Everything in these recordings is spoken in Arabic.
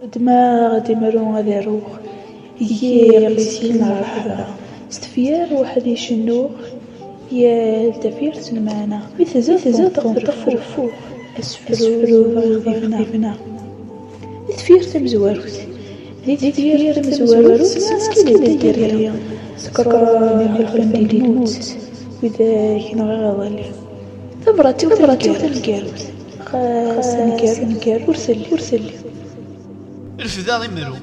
دماغ دمرو غادي روح يجي غلسين رحبة ستفير واحد يشنوخ يا التفير سلمانا يتزوج طفر فوق أسفلو ضيفنا تفير تمزواروت تفير تمزواروت سكيلة ديريا سكران يخلفن دي الموت وإذا كنا غاضلي ثبرتي وتنكاروت خاص نكار ورسلي الفدا غيمرو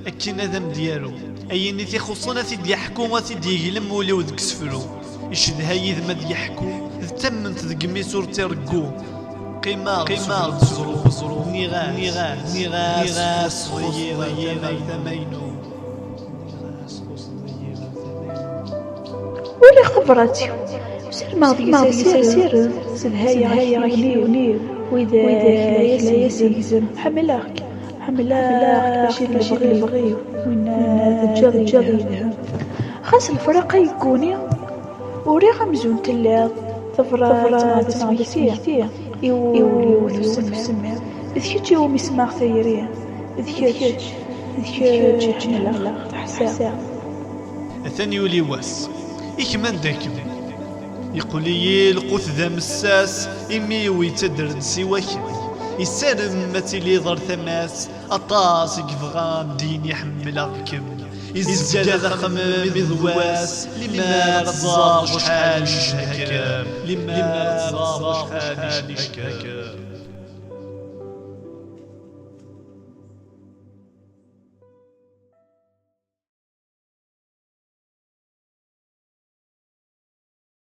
أكين هذا ديالو أيني تيخصنا تيد يحكو تيد يقلم وليو ديك سفرو يشد هايد ما يحكو تمنت ذك ميسور تيرقو قيمة بزرو نيغاس ثمينو ولي خبرتي سير ماضي سير هاي غنيو وإذا لا يسلم حملاك ماشي اللي بغيو وين الجري خاص الفرق يكوني وريغ مزون تلا ثفرات تسميتيه يوليو تسمع ذكي يوم يسمع ثيريه ذكي حملا تحسا ثاني يولي واس إكمان داكم يقول لي القوت ذا مساس إمي ويتدرد سواك يسالم ماتيلي ضر ثماس أطاس يفغام دين يحمل أغكم يزجل ذخم بذواس لما رزاق شحال هكام